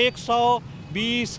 120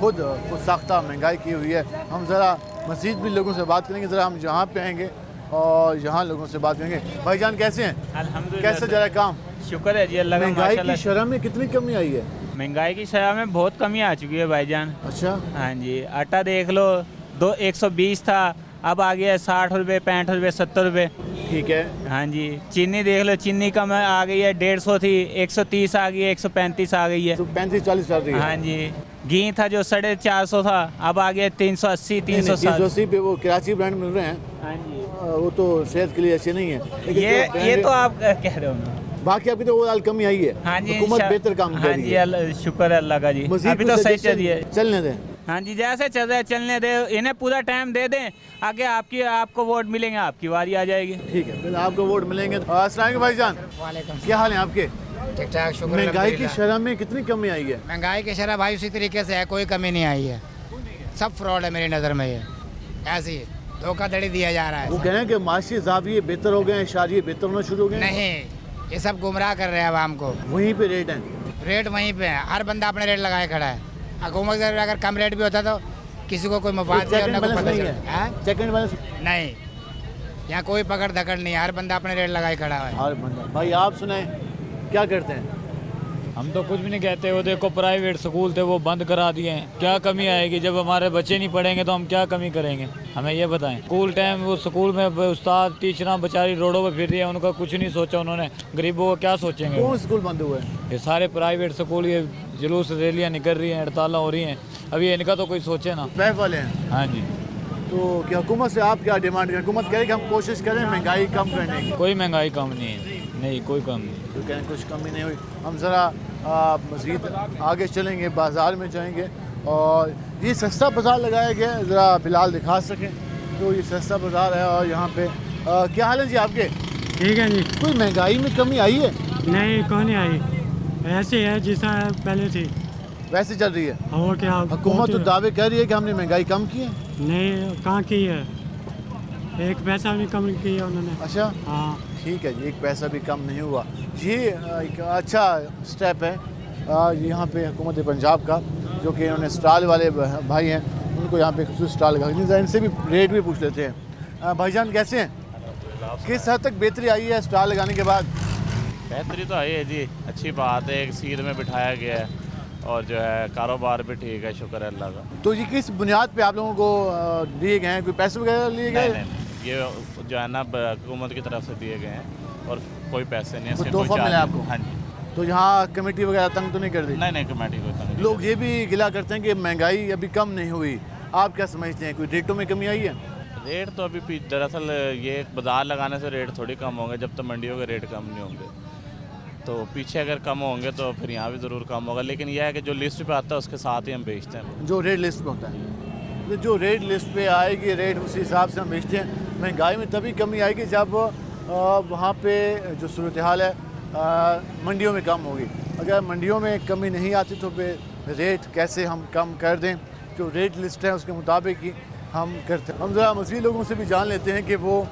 خود ساختہ مہنگائی کی ہوئی ہے. ہم ذرا مزید بھی لوگوں سے بات کریں گے. ذرا ہم یہاں پہ آئیں گے اور یہاں لوگوں سے بات کریں گے. بھائی جان کیسے ہیں؟ الحمدللہ کیسے جا رہا ہے کام؟ شکر ہے جی اللہ کا. مہنگائی کی ماشاءاللہ شرح میں کتنی کمی آئی ہے؟ مہنگائی کی شرح میں بہت کمی آ چکی ہے بھائی جان. اچھا. ہاں جی آٹا دیکھ لو 120 تھا اب آ گیا 60 روپے 65 روپے 70 روپے. ٹھیک ہے. ہاں جی چینی دیکھ لو چینی کم آ گئی ہے 150 تھی 130 آ گئی ہے 135 آ گئی ہے. 35-40 چل رہی ہے. ہاں جی گھی تھا جو 450 تھا اب آ گیا 380 360. 380 پہ وہ کراچی برانڈ مل رہے ہیں. ہاں جی وہ تو صحت کے لیے اچھے نہیں ہیں. یہ تو آپ کہہ رہے ہو. باقی آپ کی تو اوور آل کمی آئی ہے. ہاں جی حکومت بہتر کام کر ہاں رہی جی ہے. شکر ہے اللہ کا جی. ابھی تو صحیح چل رہی ہے. چلنے دیں. ہاں جی جیسے چل رہا ہے چلنے دے. انہیں پورا ٹائم دے دیں آگے آپ کو ووٹ ملیں گے آپ کی باری آ جائے گی. ٹھیک ہے پھر آپ کو ووٹ ملیں گے. السلام علیکم بھائی جان. وعلیکم کیا حال ہیں آپ کے؟ ٹھیک ٹھاک شکر. مہنگائی کی شرح میں کتنی کمی آئی ہے؟ مہنگائی کی شرح بھائی اسی طریقے سے ہے کوئی کمی نہیں آئی ہے. سب فراڈ ہے میری نظر میں. یہ ایسی دھوکہ دھڑی دیا جا رہا ہے. وہ کہہ رہے ہیں کہ معاشی زاویے بہتر ہو گئے ہیں اشاریے بہتر ہونا شروع ہو گئے ہیں. نہیں یہ سب گمراہ کر رہے ہیں عوام کو. وہیں پہ ریٹ ہیں. ریٹ وہیں پہ ہے. ہر بندہ اپنے ریٹ لگائے کھڑا ہے. حکومت کا اگر کم ریٹ بھی ہوتا تو کسی کو کوئی مفاد نہیں. چیک اینڈ بیلنس نہیں یہاں کوئی پکڑ دھکڑ نہیں ہے. ہر بندہ اپنے ریٹ لگائے کھڑا ہے. ہر بندہ. بھائی آپ سنیں کیا کرتے ہیں؟ ہم تو کچھ بھی نہیں کہتے. وہ دیکھو پرائیویٹ سکول تھے وہ بند کرا دیے ہیں. کیا کمی آئے گی جب ہمارے بچے نہیں پڑھیں گے تو ہم کیا کمی کریں گے ہمیں یہ بتائیں. اسکول ٹائم وہ سکول میں استاد ٹیچراں بیچاری روڈوں پہ پھر رہی ہیں. ان کا کچھ نہیں سوچا انہوں نے. غریبوں کو کیا سوچیں گے. کون اسکول بند ہوئے ہیں؟ یہ سارے پرائیویٹ سکول یہ جلوس ریلیاں نکل رہی ہیں ہڑتالیں ہو رہی ہیں. ابھی ان کا تو کوئی سوچے نا. پیف والے ہیں. ہاں جی. تو کیا حکومت سے آپ کیا ڈیمانڈ کریں؟ حکومت کہہ رہی کہ ہم کوشش کریں مہنگائی کم کرنے کی. کوئی مہنگائی کم نہیں ہے. نہیں کوئی کم نہیں. تو کہیں کچھ کمی نہیں ہوئی. ہم ذرا مزید آگے چلیں گے بازار میں جائیں گے اور یہ سستا بازار لگایا گیا ہے. ذرا بلال دکھا سکیں تو یہ سستا بازار ہے. اور یہاں پہ کیا حال ہے جی آپ کے؟ ٹھیک ہے جی. کوئی مہنگائی میں کمی آئی ہے؟ نہیں کوئی نہیں آئی. ایسے ہے جیسا پہلے تھی ویسے چل رہی ہے. اور کیا حکومت تو دعوے کر رہی ہے کہ ہم نے مہنگائی کم کی ہے. نہیں کہاں کی ہے. ایک پیسہ بھی کم کی ہے انہوں نے. اچھا ہاں ٹھیک ہے جی. ایک پیسہ بھی کم نہیں ہوا. یہ ایک اچھا سٹیپ ہے یہاں پہ حکومت پنجاب کا جو کہ انہوں نے اسٹال والے بھائی ہیں ان کو یہاں پہ خصوصی اسٹال لگا. ان سے بھی ریٹ بھی پوچھ لیتے ہیں. بھائی جان کیسے ہیں؟ کس حد تک بہتری آئی ہے اسٹال لگانے کے بعد؟ بہتری تو آئی ہے جی. اچھی بات ہے. ایک سیدھ میں بٹھایا گیا ہے اور جو ہے کاروبار بھی ٹھیک ہے. شکر ہے اللہ کا. تو یہ کس بنیاد پہ آپ لوگوں کو دیے گئے ہیں؟ کوئی پیسے وغیرہ لیے گئے؟ نہیں یہ جو ہے نا حکومت کی طرف سے دیے گئے ہیں اور کوئی پیسے نہیں. کوئی تحفہ ملا آپ کو؟ ہاں جی. تو یہاں کمیٹی وغیرہ تنگ تو نہیں کر دی؟ نہیں کمیٹی کو تنگ. لوگ یہ بھی گلا کرتے ہیں کہ مہنگائی ابھی کم نہیں ہوئی. آپ کیا سمجھتے ہیں کوئی ریٹوں میں کمی آئی ہے؟ ریٹ تو ابھی دراصل یہ بازار لگانے سے ریٹ تھوڑی کم ہوں گے جب تک منڈیوں کے ریٹ کم نہیں ہوں گے. تو پیچھے اگر کم ہوں گے تو پھر یہاں بھی ضرور کم ہوگا. لیکن یہ ہے کہ جو لسٹ پہ آتا ہے اس کے ساتھ ہی ہم بیچتے ہیں. جو ریٹ لسٹ پہ ہوتا ہے جو ریٹ لسٹ پہ آئے گی ریٹ اسی حساب سے ہم بیچتے ہیں. مہنگائی میں تبھی کمی آئے گی جب وہاں پہ جو صورتحال ہے منڈیوں میں کم ہوگی. اگر منڈیوں میں کمی نہیں آتی تو پھر ریٹ کیسے ہم کم کر دیں. جو ریٹ لسٹ ہے اس کے مطابق ہی ہم کرتے ہیں. ہم ذرا مزید لوگوں سے بھی جان لیتے ہیں کہ وہ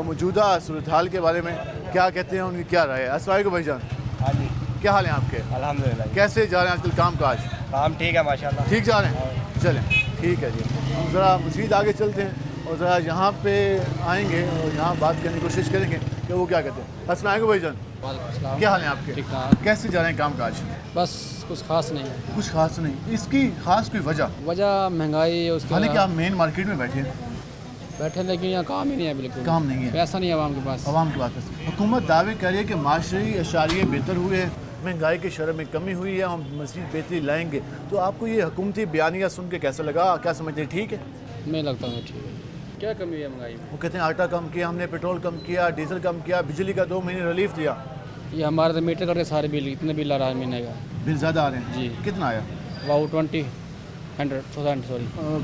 موجودہ صورتحال کے بارے میں کیا کہتے ہیں, ان کی کیا رائے ہے. السلام علیکم بھائی جان. ہاں جی, کیا حال ہیں آپ کے؟ الحمدللہ. کیسے جا رہے ہیں آج کل کام کاج؟ کام ٹھیک ہے ماشاءاللہ. ٹھیک جا رہے ہیں؟ چلیں ٹھیک ہے جی. ہم ذرا مزید آگے چلتے ہیں اور ذرا یہاں پہ آئیں گے اور یہاں بات کرنے کی کوشش کریں گے کہ وہ کیا کہتے ہیں. السلام علیکم بھائی جان. وعلیکم السلام. کیا حال ہیں آپ کے؟ ٹھیک ٹھاک. کیسے جا رہے ہیں کام کاج؟ بس کچھ خاص نہیں ہے. کچھ خاص نہیں. اس کی خاص کوئی وجہ مہنگائی اس کی. حالانکہ آپ مین مارکیٹ میں بیٹھے لیکن یہاں کام ہی نہیں ہے. بالکل کام نہیں ہے. پیسہ نہیں ہے عوام کے پاس. عوام کے پاس حکومت دعوے کر رہی ہے کہ معاشرے اشاریے بہتر ہوئے ہیں, مہنگائی کی شرح میں کمی ہوئی ہے, ہم مزید بہتری لائیں گے. تو آپ کو یہ حکومتی بیانیہ سن کے کیسا لگا؟ کیا سمجھتے ہیں ٹھیک ہے؟ میں لگتا ہوں ٹھیک ہے. کیا کمی ہے مہنگائی میں؟ وہ کہتے ہیں آٹا کم کیا ہم نے, پیٹرول کم کیا, ڈیزل کم کیا, بجلی کا 2 مہینے ریلیف دیا. یہ ہمارے تو میٹر کر کے سارے بل اتنے بل آ رہا ہے مہینے کا. بل زیادہ آ رہے ہیں جی. کتنا آیا؟ واؤ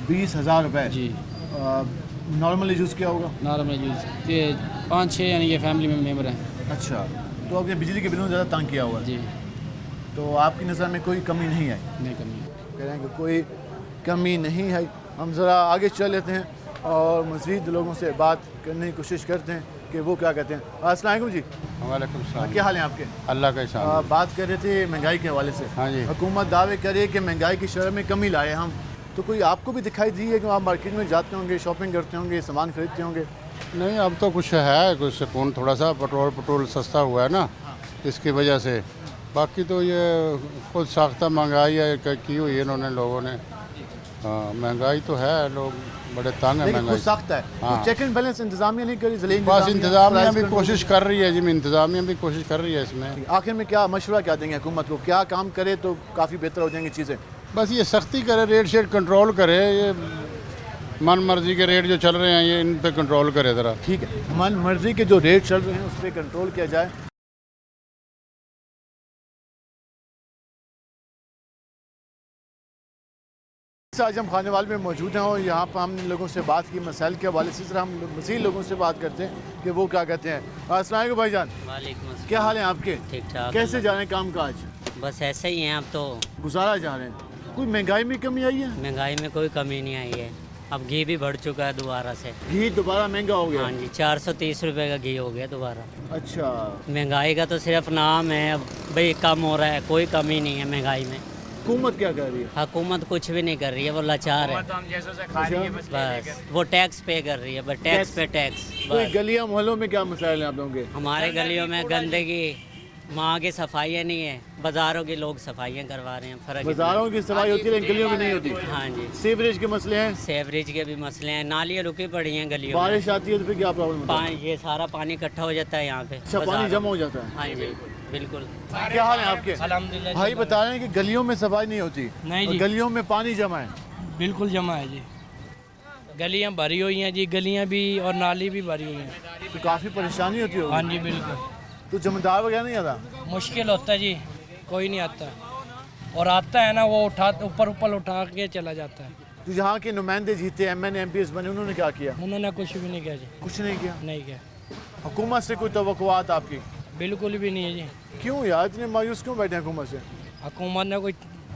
20,000 روپے. جی. نارملی یوز کیا ہوگا؟ نارمل یوز یہ 5-6 یعنی کہ فیملی میں ممبر ہیں. اچھا, تو آپ نے بجلی کے بلوں زیادہ تنگ کیا ہوا ہے. جی. تو آپ کی نظر میں کوئی کمی نہیں آئی؟ نہیں کمی. کہہ رہے ہیں کہ کوئی کمی نہیں ہے. ہم ذرا آگے چل لیتے ہیں اور مزید لوگوں سے بات کرنے کی کوشش کرتے ہیں کہ وہ کیا کہتے ہیں. السلام علیکم جی. وعلیکم السلام. کیا حال ہیں آپ کے؟ اللہ کا احسان. بات کر رہے تھے مہنگائی کے حوالے سے. ہاں جی. حکومت دعوے کر رہی ہے کہ مہنگائی کی شرح میں کمی لائے ہم, تو کوئی آپ کو بھی دکھائی دی ہے کہ آپ مارکیٹ میں جاتے ہوں گے, شاپنگ کرتے ہوں گے, سامان خریدتے ہوں گے؟ نہیں اب تو کچھ ہے, کچھ سکون, تھوڑا سا پٹرول سستا ہوا ہے نا, اس کی وجہ سے. باقی تو یہ خود ساختہ مہنگائی ہے کی ہوئی ہے انہوں نے لوگوں نے. ہاں مہنگائی تو ہے, لوگ بڑے تنگ ہیں لیکن مہنگائی. خود سخت ہے. چیک اینڈ بیلنس انتظامیہ نہیں کری, ضلعی بس انتظامیہ بھی کوشش کر رہی ہے جی, انتظامیہ بھی کوشش کر رہی ہے اس میں. آخر میں کیا مشورہ کیا دیں گے حکومت کو, کیا کام کرے تو کافی بہتر ہو جائیں گی چیزیں؟ بس یہ سختی کرے, ریٹ شیٹ کنٹرول کرے, یہ من مرضی کے ریٹ جو چل رہے ہیں یہ ان پہ کنٹرول کرے ذرا. ٹھیک ہے, من مرضی کے جو ریٹ چل رہے ہیں اس پہ کنٹرول کیا جائے. آج ہم کھانے والے میں موجود ہیں اور یہاں پر ہم نے لوگوں سے بات کی مسائل کے حوالے سے. ہم مزید لوگوں سے بات کرتے ہیں کہ وہ کیا کہتے ہیں. السلام علیکم بھائی جان. وعلیکم السلام. کیا حال ہیں آپ کے؟ ٹھیک ٹھاک. کیسے جا رہے ہیں کام کاج؟ بس ایسے ہی ہیں, اب تو گزارا جا رہے ہیں. کوئی مہنگائی میں کمی آئی ہے؟ مہنگائی میں کوئی کمی نہیں آئی ہے. اب گھی بھی بڑھ چکا ہے دوبارہ سے. گھی دوبارہ مہنگا ہو گیا؟ ہاں جی, 430 روپے کا گھی ہو گیا دوبارہ. اچھا, مہنگائی کا تو صرف نام ہے, اب بھائی کم ہو رہا ہے, کوئی کمی نہیں ہے مہنگائی میں. حکومت کیا کر رہی ہے؟ حکومت کچھ بھی نہیں کر رہی ہے, وہ لاچار ہے. بس وہ ٹیکس پے کر رہی ہے, بس ٹیکس پہ ٹیکس. کوئی گلیاں محلوں میں کیا مسائل ہیں آپ لوگوں کے؟ ہمارے گلیوں میں گندگی, وہاں کی صفائیاں نہیں ہے, بازاروں کے لوگ صفائیاں کروا رہے ہیں. فرق بازاروں کی صفائی ہوتی ہے لیکن گلیوں میں نہیں ہوتی. ہاں جی. سیوریج کے مسئلے ہیں؟ سیوریج کے بھی مسئلے ہیں, نالیاں رکی پڑی ہیں گلیوں میں. بارش آتی ہے تو پھر کیا پرابلم ہوتا ہے؟ یہ سارا پانی اکٹھا ہو جاتا ہے یہاں پہ. اچھا, پانی جمع ہو جاتا ہے. ہاں جی بالکل. کیا حال ہے آپ کے؟ الحمدللہ. بھائی بتا رہے ہیں کہ گلیوں میں صفائی نہیں ہوتی. نہیں جی, گلیوں میں پانی جمع ہے. بالکل جمع ہے جی. گلیاں بھری ہوئی ہیں جی, گلیاں بھی اور نالی بھی بھری ہوئی ہیں. تو کافی پریشانی ہوتی ہوگی. ہاں جی بالکل. تو جمعدار وغیرہ نہیں آتا؟ مشکل ہوتا ہے جی, کوئی نہیں آتا, اور آتا ہے نا وہ اوپر اٹھا کے چلا جاتا ہے. تو جہاں کے نمائندے جیتے, M N M P S بنے, انہوں نے کیا کیا؟ انہوں نے کچھ بھی نہیں کیا جی. کچھ نہیں کیا؟ نہیں کیا. حکومت سے کوئی توقعات آپ کی؟ بالکل بھی نہیں ہے جی. کیوں یار اتنے مایوس کیوں بیٹھے ہیں حکومت سے؟ حکومت نے کوئی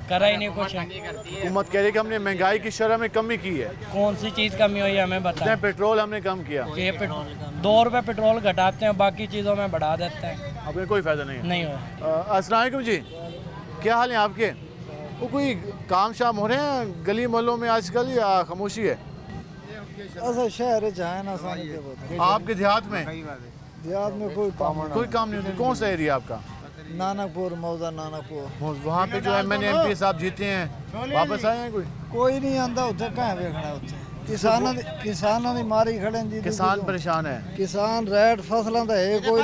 کرا ہی نہیں کچھ. حکومت کہہ رہی ہے کہ ہم نے مہنگائی کی شرح میں کمی کی ہے. کون سی چیز کمی ہوئی ہے ہمیں بتائیں. پیٹرول ہم نے کم کیا. یہ 2 روپے پیٹرول گھٹاتے ہیں, باقی چیزوں میں بڑھا دیتے ہیں. اب میں کوئی فائدہ نہیں ہے. نہیں ہوا. السلام علیکم جی, کیا حال ہیں آپ کے؟ وہ کوئی کام شام ہو رہے ہیں گلی محلوں میں آج کل یا خاموشی ہے؟ شہر جہاں نا آپ کے دیہات میں؟ دیہات میں کوئی کام کوئی کام نہیں ہوتا. کون سا ایریا آپ کا؟ نانک پور, موضع نانک پور. وہاں پہ جو ایم این ایم پی صاحب جیتے ہیں واپس آئے ہیں کوئی؟ کوئی نہیں آتا اتنے, کہاں ویکھنا اتنے. کسانوں کی ماری کھڑے جی. کسان پریشان ہے. کسان ریٹ فصلوں کا ہے کوئی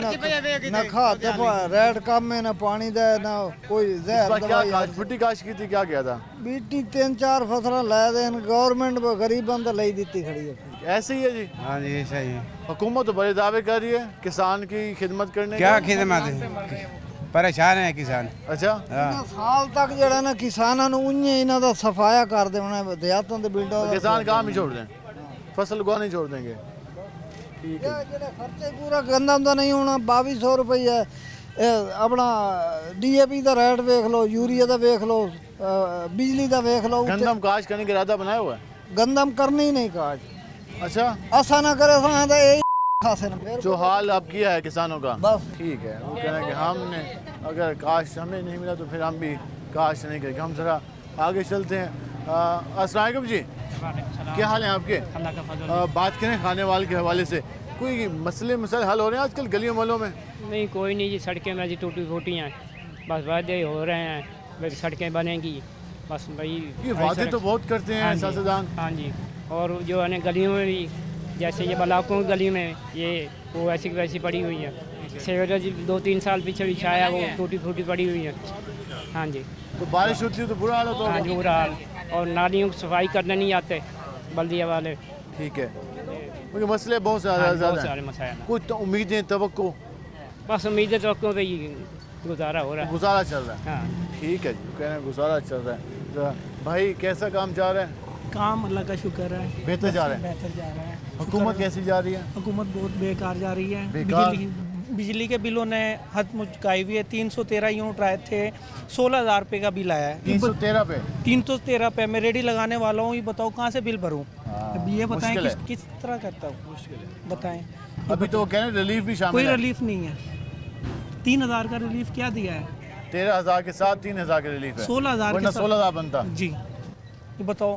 نہ کھاتے, ریٹ کم ہے, نہ پانی دے, نہ کوئی زہر دوائی. چھٹی کاشت کی تھی, کیا کیا تھا؟ بیٹی 3-4 فصل لے دیں, گورنمنٹ غریباں تو لے دیتی کھڑی ہے. ایسے ہی ہے جی. ہاں جی صحیح. حکومت تو بڑے دعوے کر رہی ہے کسان کی خدمت کرنے. کیا خدمت ہے, پریشان ہے کسان. اچھا, سال تک جڑا نا کسانوں انہیں انہاں دا صفایا کر دینا دیہاتوں دے بلڈوں. کسان کام ہی چھوڑ دیں, فصل کو نہیں چھوڑ دیں گے. ٹھیک ہے. خرچہ پورا گندم دا نہیں ہونا. 2200 روپیہ اپنا D A P the rate ویکھ لو, یوریا دا ویکھ لو, بجلی دا ویکھ لو. گندم کاشت کرنے کا ارادہ بنایا ہوا ہے؟ گندم کرنی ہی نہیں کاج. اچھا, ایسا نہ کرے سا تو یہی جو حال اب کیا ہے کسانوں کا. بس ٹھیک ہے, وہ کہنا کہ ہم نے اگر کاشت ہمیں نہیں ملا تو پھر ہم بھی کاشت نہیں کریں گے. ہم ذرا آگے چلتے ہیں. السلام علیکم جی, کیا حال ہیں آپ کے؟ اللہ کا فضل. بات کریں کھانے والے کے حوالے سے, کوئی مسئلے حل ہو رہے ہیں آج کل گلیوں محلوں میں؟ نہیں کوئی نہیں جی, سڑکیں میں جی ٹوٹی پھوٹی ہیں, بس وعدے ہو رہے ہیں, بس سڑکیں بنیں گی, بس بھائی. یہ وعدے تو بہت کرتے ہیں سیاستدان. ہاں جی, اور جو ہے گلیوں میں بھی, جیسے یہ بلاکوں گلی میں یہ وہ ایسی ویسی پڑی ہوئی ہے. سیوریج 2-3 سال پیچھے بچھایا, وہ ٹوٹی پھوٹی پڑی ہوئی ہے. ہاں جی. تو بارش ہوتی ہے تو برا حال ہوتا ہے. ہاں جی برا حال, اور نالیوں کی صفائی کرنے نہیں آتے بلدیہ والے. ٹھیک ہے, کیونکہ مسئلے بہت زیادہ سارے مسائل ہیں. کچھ امیدیں توقع؟ بس امیدیں توقع پہ ہی گزارا ہو رہا ہے. گزارا چل رہا ہے. ہاں ٹھیک ہے جی, کہہ رہے ہیں گزارا چل رہا ہے. بھائی کیسا کام جا رہا ہے؟ کام اللہ کا شکر ہے, بہتر جا رہا ہے. بہتر جا رہا ہے. حکومت کیسی جا رہی ہے؟ حکومت بہت بیکار جا رہی ہے. بیکار؟ بجلی کے بلوں نے حد مچکائی ہوئی ہے. 313 یونٹ آئے تھے, 16,000 روپے کا بل آیا ہے. 313 پہ؟ 313 پہ. میں ریڈی لگانے والا ہوں, یہ بتاؤ کہاں سے بل بھروں. اب یہ بتائیں کس طرح کرتا ہوں, بتائیں. ابھی تو کہہ رہے ریلیف بھی شامل کوئی ہے. ریلیف نہیں ہے. 3,000 کا ریلیف کیا دیا ہے؟ 13,000 کے ساتھ 3,000 کا ریلیف ہے. 16,000 ورنہ 16,000 بنتا. جی, یہ بتاؤ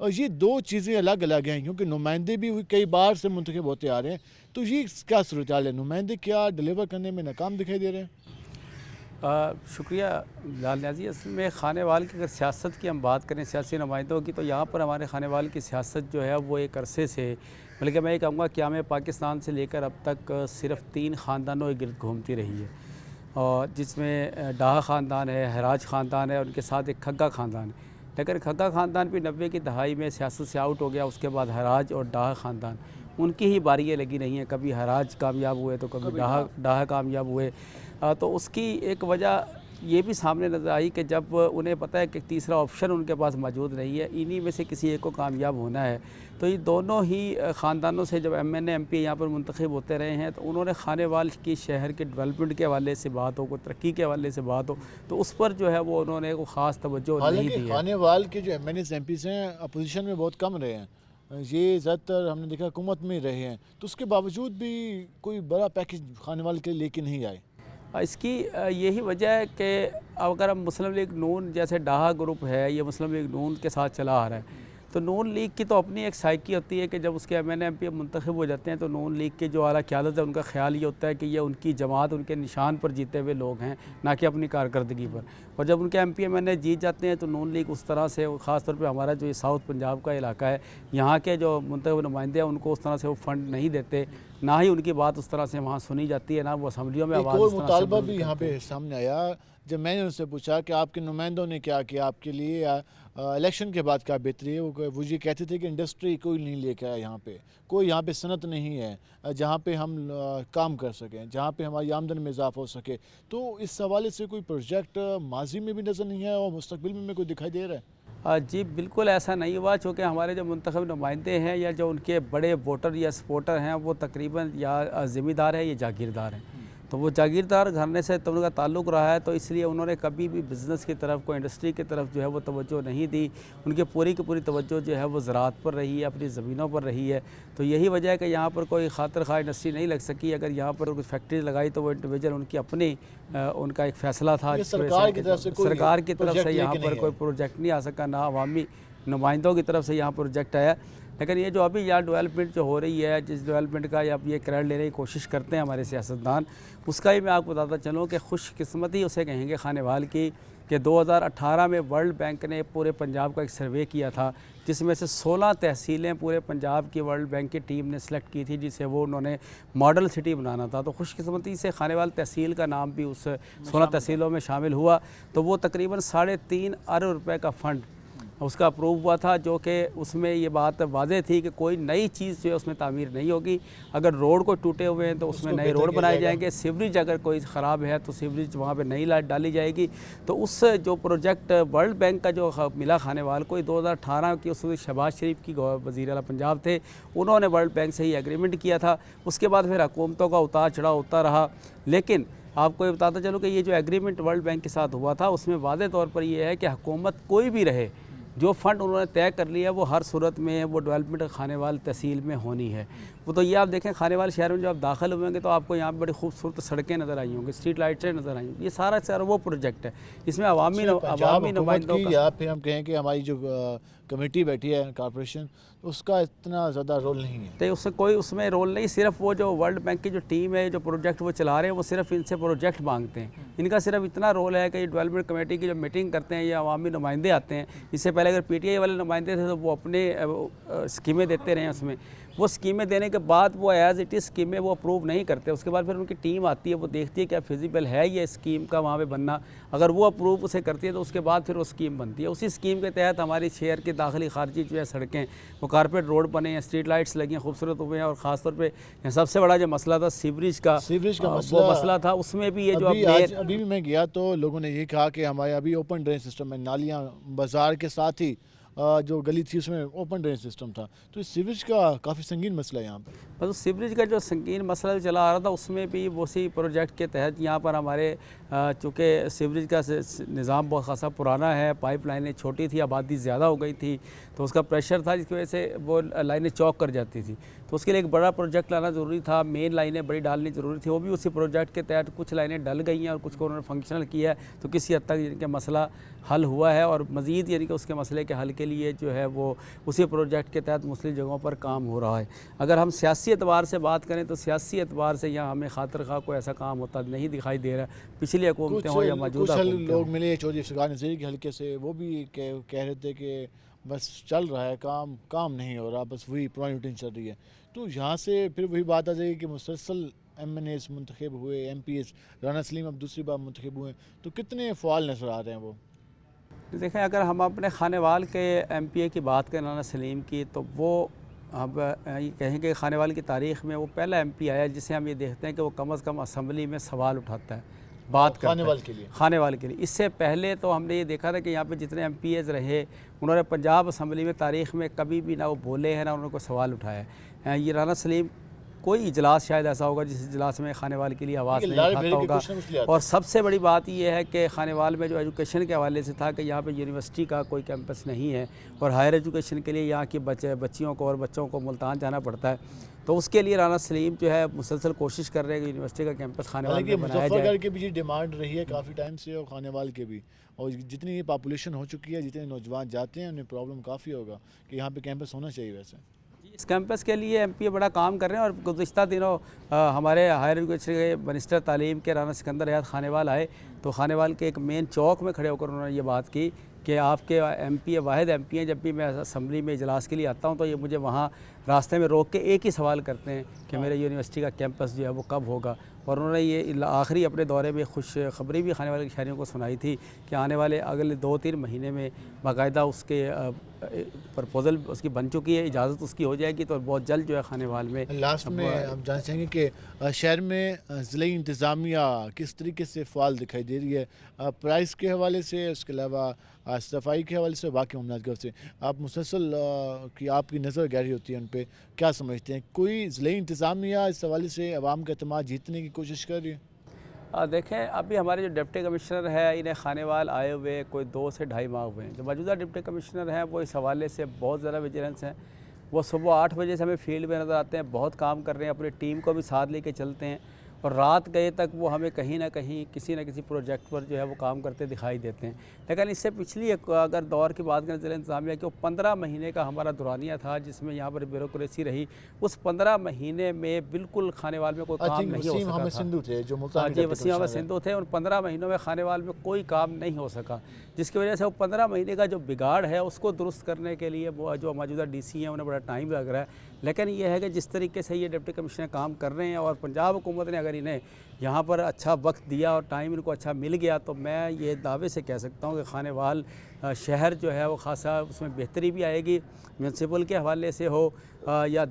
اور یہ دو چیزیں الگ الگ ہیں کیونکہ نمائندے بھی کئی بار سے منتخب ہوتے آ رہے ہیں، تو یہ کیا صورتحال ہے؟ نمائندے کیا ڈیلیور کرنے میں ناکام دکھائی دے رہے ہیں؟ شکریہ بلال نیازی. اصل میں خانے وال کی اگر سیاست کی ہم بات کریں، سیاسی نمائندوں کی، تو یہاں پر ہمارے خانے وال کی سیاست جو ہے وہ ایک عرصے سے، بلکہ میں یہ کہوں گا قیام پاکستان سے لے کر اب تک صرف 3 خاندانوں کے گرد گھومتی رہی ہے، اور جس میں ڈاہا خاندان ہے، ہراج خاندان ہے، اور ان کے ساتھ ایک کھگا خاندان ہے. لیکن کھگا خاندان بھی 90 کی دہائی میں سیاست سے آؤٹ ہو گیا. اس کے بعد ہراج اور ڈاہا خاندان، ان کی ہی باریاں لگی نہیں ہیں. کبھی ہراج کامیاب ہوئے تو کبھی ڈاہا کامیاب ہوئے. تو اس کی ایک وجہ یہ بھی سامنے نظر آئی کہ جب انہیں پتہ ہے کہ تیسرا آپشن ان کے پاس موجود نہیں ہے، انہی میں سے کسی ایک کو کامیاب ہونا ہے، تو یہ دونوں ہی خاندانوں سے جب ایم پی یہاں پر منتخب ہوتے رہے ہیں، تو انہوں نے خانے وال کی شہر کے ڈیولپمنٹ کے حوالے سے بات ہو، کوئی ترقی کے حوالے سے بات ہو، تو اس پر جو ہے وہ انہوں نے کوئی خاص توجہ نہیں دی ہے. خانے وال کے جو ایم پیز ہیں اپوزیشن میں بہت کم رہے ہیں، یہ زیادہ تر ہم نے دیکھا حکومت میں رہے ہیں، تو اس کے باوجود بھی کوئی بڑا پیکج خانے وال کے لے کے نہیں آئے. اس کی یہی وجہ ہے کہ اگر ہم مسلم لیگ نون جیسے ڈاہا گروپ ہے، یہ مسلم لیگ نون کے ساتھ چلا آ رہا ہے، تو نون لیگ کی تو اپنی ایک سائیکی ہوتی ہے کہ جب اس کے ایم پی منتخب ہو جاتے ہیں تو نون لیگ کے جو اعلیٰ قیادت ہے ان کا خیال یہ ہوتا ہے کہ یہ ان کی جماعت، ان کے نشان پر جیتے ہوئے لوگ ہیں، نہ کہ اپنی کارکردگی پر. اور جب ان کے ایم پی جیت جاتے ہیں تو نون لیگ اس طرح سے، خاص طور پہ ہمارا جو یہ ساؤتھ پنجاب کا علاقہ ہے، یہاں کے جو منتخب نمائندے ہیں ان کو اس طرح سے وہ فنڈ نہیں دیتے، نہ ہی ان کی بات اس طرح سے وہاں سنی جاتی ہے، نہ وہ اسمبلیوں میں آواز. ایک مطالبہ بھی یہاں پہ سامنے آیا جب میں نے ان سے پوچھا کہ آپ کے نمائندوں نے کیا کیا آپ کے لیے الیکشن کے بعد کیا بہتری ہے، وہ یہ کہتے تھے کہ انڈسٹری کوئی نہیں لے کے آیا، یہاں پہ کوئی یہاں پہ صنعت نہیں ہے جہاں پہ ہم کام کر سکیں، جہاں پہ ہماری آمدن میں اضافہ ہو سکے. تو اس حوالے سے کوئی پروجیکٹ ماضی میں بھی نظر نہیں ہے اور مستقبل میں کوئی دکھائی دے رہا ہے؟ جی بالکل ایسا نہیں ہوا، چونکہ ہمارے جو منتخب نمائندے ہیں یا جو ان کے بڑے ووٹر یا سپورٹر ہیں وہ تقریباً یا ذمہ دار ہیں یا جاگیردار ہیں. تو وہ جاگیردار گھرانے سے ان کا تعلق رہا ہے، تو اس لیے انہوں نے کبھی بھی بزنس کی طرف، کوئی انڈسٹری کی طرف جو ہے وہ توجہ نہیں دی. ان کی پوری توجہ جو ہے وہ زراعت پر رہی ہے، اپنی زمینوں پر رہی ہے. تو یہی وجہ ہے کہ یہاں پر کوئی خاطر خواہ انڈسٹری نہیں لگ سکی. اگر یہاں پر کوئی فیکٹری لگائی تو وہ انڈیویجول ان کی اپنی ان کا ایک فیصلہ تھا. سرکار کی طرف سے یہاں پر کوئی پروجیکٹ نہیں آ سکا، نہ عوامی نمائندوں کی طرف سے یہاں پروجیکٹ آیا. لیکن یہ جو ابھی یہاں ڈیولپمنٹ جو ہو رہی ہے، جس ڈیولپمنٹ کا اب یہ کریڈٹ لینے کی کوشش کرتے ہیں ہمارے سیاستدان، اس کا ہی میں آپ کو بتاتا چلوں کہ خوش قسمتی اسے کہیں گے خانے وال کی کہ 2018 میں ورلڈ بینک نے پورے پنجاب کا ایک سروے کیا تھا، جس میں سے 16 تحصیلیں پورے پنجاب کی ورلڈ بینک کی ٹیم نے سلیکٹ کی تھی، جسے وہ انہوں نے ماڈل سٹی بنانا تھا. تو خوش قسمتی سے خانے وال تحصیل کا نام بھی اس 16 تحصیلوں میں شامل ہوا. تو وہ تقریباً 3.5 ارب روپے کا فنڈ اس کا اپروو ہوا تھا، جو کہ اس میں یہ بات واضح تھی کہ کوئی نئی چیز جو ہے اس میں تعمیر نہیں ہوگی. اگر روڈ کو ٹوٹے ہوئے ہیں تو اس میں نئے روڈ بنائے جائیں گے، سیوریج اگر کوئی خراب ہے تو سیوریج وہاں پہ نئی لائٹ ڈالی جائے گی. تو اس جو پروجیکٹ ورلڈ بینک کا جو ملا خانے وال کو، 2018 کی اس وقت شہباز شریف کی وزیر اعلیٰ پنجاب تھے، انہوں نے ورلڈ بینک سے ہی ایگریمنٹ کیا تھا. اس کے بعد پھر حکومتوں کا اتار چڑھاؤ ہوتا رہا. لیکن آپ کو یہ بتاتا چلوں کہ یہ جو ایگریمنٹ ورلڈ بینک کے ساتھ ہوا تھا، اس میں واضح طور پر یہ ہے کہ حکومت کوئی بھی رہے، جو فنڈ انہوں نے طے کر لیا وہ ہر صورت میں وہ ڈیولپمنٹ خانے وال تحصیل میں ہونی ہے. وہ تو یہ آپ دیکھیں خانے وال شہر میں جو آپ داخل ہوئیں گے تو آپ کو یہاں پہ بڑی خوبصورت سڑکیں نظر آئی ہوں گی، اسٹریٹ لائٹیں نظر آئی ہوں گی. یہ سارا وہ پروجیکٹ ہے، اس میں عوامی نمائندوں کا، یا پھر ہم کہیں کہ ہماری جو کمیٹی بیٹھی ہے کارپوریشن، اس کا اتنا زیادہ رول نہیں ہے. تو اس میں رول نہیں، صرف وہ جو ورلڈ بینک کی جو ٹیم ہے، جو پروجیکٹ وہ چلا رہے ہیں، وہ صرف ان سے پروجیکٹ مانگتے ہیں. ان کا صرف اتنا رول ہے کہ یہ ڈیولپمنٹ کمیٹی کی جو میٹنگ کرتے ہیں یا عوامی نمائندے آتے ہیں. اس سے پہلے اگر پی ٹی آئی والے نمائندے تھے تو وہ اپنے اسکیمیں دیتے رہے ہیں. اس میں وہ اسکیمیں دینے کے بعد وہ ایز اٹ از اسکیمیں وہ اپروو نہیں کرتے. اس کے بعد پھر ان کی ٹیم آتی ہے، وہ دیکھتی ہے کیا فیزیبل ہے یہ اسکیم کا وہاں پہ بننا. اگر وہ اپروو اسے کرتی ہے تو اس کے بعد پھر وہ اسکیم بنتی ہے. اسی اسکیم کے تحت ہماری شہر کے داخلی خارجی جو ہے سڑکیں، وہ کارپیٹ روڈ بنے ہیں، اسٹریٹ لائٹس لگی ہیں، خوبصورت ہوئے ہیں. اور خاص طور پہ سب سے بڑا جو مسئلہ تھا سیوریج کا وہ مسئلہ تھا، اس میں بھی یہ جو ابھی بھی میں گیا تو لوگوں نے یہ کہا کہ ہمارے ابھی اوپن ڈرین سسٹم ہے، نالیاں بازار کے ساتھ ہی جو گلی تھی اس میں اوپن ڈرین سسٹم تھا. تو اس سیوریج کا کافی سنگین مسئلہ ہے یہاں پہ. بس سیوریج کا جو سنگین مسئلہ چلا آ رہا تھا، اس میں بھی اسی پروجیکٹ کے تحت یہاں پر ہمارے چونکہ سیوریج کا نظام بہت خاصا پرانا ہے، پائپ لائنیں چھوٹی تھی، آبادی زیادہ ہو گئی تھی، تو اس کا پریشر تھا جس کی وجہ سے وہ لائنیں چوک کر جاتی تھی. تو اس کے لیے ایک بڑا پروجیکٹ لانا ضروری تھا, مین لائنیں بڑی ڈالنی ضروری تھی, وہ بھی اسی پروجیکٹ کے تحت کچھ لائنیں ڈل گئی ہیں اور کچھ کو انہوں نے فنکشنل کیا ہے, تو کسی حد تک یعنی کہ مسئلہ حل ہوا ہے, اور مزید یعنی کہ اس کے مسئلے کے حل کے لیے جو ہے وہ اسی پروجیکٹ کے تحت مختلف جگہوں پر کام ہو رہا ہے. اگر ہم سیاسی اعتبار سے بات کریں تو سیاسی اعتبار سے یہاں ہمیں خاطر خواہ کوئی ایسا کام ہوتا نہیں دکھائی دے رہا, پچھلی حکومتیں ہوں یا موجودہ حکومتیں لوگ ملے چودھری افتخار نظری کے حلقے سے, وہ بھی کہہ رہے تھے کہ بس چل رہا ہے کام نہیں ہو رہا, بس وہی پرانی روٹین چل رہی ہے. تو یہاں سے پھر وہی بات آ جائے گی کہ مسلسل ایم این ایز منتخب ہوئے, ایم پی ایز, رانا سلیم اب دوسری بار منتخب ہوئے, تو کتنے فعال نظر آ رہے ہیں وہ؟ دیکھیں, اگر ہم اپنے خانے وال کے ایم پی اے کی بات کریں رانا سلیم کی, تو وہ اب یہ کہیں کہ خانے وال کی تاریخ میں وہ پہلا ایم پی آیا جسے ہم یہ دیکھتے ہیں کہ وہ کم از کم اسمبلی میں سوال اٹھاتا ہے, بات کرتا ہے خانے وال کے لیے. اس سے پہلے تو ہم نے یہ دیکھا تھا کہ یہاں پہ جتنے ایم پی ایز رہے انہوں نے پنجاب اسمبلی میں تاریخ میں کبھی بھی نہ وہ بولے ہیں نہ انہوں نے کوئی سوال اٹھایا ہے. یہ رانا سلیم کوئی اجلاس شاید ایسا ہوگا جس اجلاس میں خانے وال کے لیے آواز نہیں اٹھاتا ہوگا. اور سب سے بڑی بات یہ ہے کہ خانے وال میں جو ایجوکیشن کے حوالے سے تھا کہ یہاں پہ یونیورسٹی کا کوئی کیمپس نہیں ہے, اور ہائر ایجوکیشن کے لیے یہاں کی بچیوں کو اور بچوں کو ملتان جانا پڑتا ہے, تو اس کے لیے رانا سلیم جو ہے مسلسل کوشش کر رہے ہیں کہ یونیورسٹی کا کیمپس خانے وال میں بنایا جائے. مظفر گڑھ کی بھی ڈیمانڈ رہی ہے کافی ٹائم سے, اور خانے وال کے بھی, اور جتنی پاپولیشن ہو چکی ہے, جتنے نوجوان جاتے ہیں, انہیں پرابلم کافی ہوگا کہ یہاں پہ کیمپس ہونا چاہیے. ویسے اس کیمپس کے لیے ایم پی اے بڑا کام کر رہے ہیں, اور گزشتہ دنوں ہمارے ہائر ایجوکیشن کے منسٹر تعلیم کے رانا سکندر ریاض خانے وال آئے, تو خانے وال کے ایک مین چوک میں کھڑے ہو کر انہوں نے یہ بات کی کہ آپ کے ایم پی اے واحد ایم پی ہیں, جب بھی میں اسمبلی میں اجلاس کے لیے آتا ہوں تو یہ مجھے وہاں راستے میں روک کے ایک ہی سوال کرتے ہیں کہ میرے یونیورسٹی کا کیمپس جو ہے وہ کب ہوگا. اور انہوں نے یہ آخری اپنے دورے میں خوش خبری بھی خانے والے کے شہریوں کو سنائی تھی کہ آنے والے اگلے 2-3 مہینے میں باقاعدہ اس کے پرپوزل اس کی بن چکی ہے, اجازت اس کی ہو جائے گی, تو بہت جلد جو ہے خانے وال میں. لاسٹ میں ہم جاننا چاہیں گے کہ شہر میں ضلعی انتظامیہ کس طریقے سے فعال دکھائی دے رہی ہے, پرائز کے حوالے سے, اس کے علاوہ صفائی کے حوالے سے, باقی معاملات کے حوالے سے آپ مسلسل کی آپ کی نظر گہری ہوتی ہے ان پہ, کیا سمجھتے ہیں کوئی ضلعی انتظامیہ اس حوالے سے عوام کا اعتماد جیتنے کی کوشش کر رہی ہے؟ دیکھیں, ابھی ہمارے جو ڈپٹی کمشنر ہے انہیں خانے وال آئے ہوئے کوئی 2 سے 2.5 ماہ ہوئے ہیں. جو موجودہ ڈپٹی کمشنر ہیں وہ اس حوالے سے بہت زیادہ ویجیلنس ہیں, وہ صبح 8 بجے سے ہمیں فیلڈ میں نظر آتے ہیں, بہت کام کر رہے ہیں, اپنی ٹیم کو بھی ساتھ لے کے چلتے ہیں, اور رات گئے تک وہ ہمیں کہیں نہ کہیں کسی نہ کسی پروجیکٹ پر جو ہے وہ کام کرتے دکھائی دیتے ہیں. لیکن اس سے پچھلی اگر دور کی بات کریں ضلع انتظامیہ کی, وہ 15 مہینے کا ہمارا دورانیہ تھا جس میں یہاں پر بیوروکریسی رہی. اس 15 مہینے میں بالکل خانے وال میں کوئی کام نہیں ہو سکا تھا. جی, وسیم احمد سندھو تھے. ان 15 مہینوں میں خانے وال میں کوئی کام نہیں ہو سکا, جس کی وجہ سے وہ 15 مہینے کا جو بگاڑ ہے اس کو درست کرنے کے لیے وہ جو موجودہ ڈی سی ہیں انہیں بڑا ٹائم لگ رہا ہے. لیکن یہ ہے کہ جس طریقے سے یہ ڈپٹی کمشنر کام کر رہے ہیں, اور پنجاب حکومت نے اگر انہیں یہاں پر اچھا وقت دیا اور ٹائم ان کو اچھا مل گیا, تو میں یہ دعوے سے کہہ سکتا ہوں کہ خانے وال شہر جو ہے وہ خاصا اس میں بہتری بھی آئے گی, میونسپل کے حوالے سے ہو یا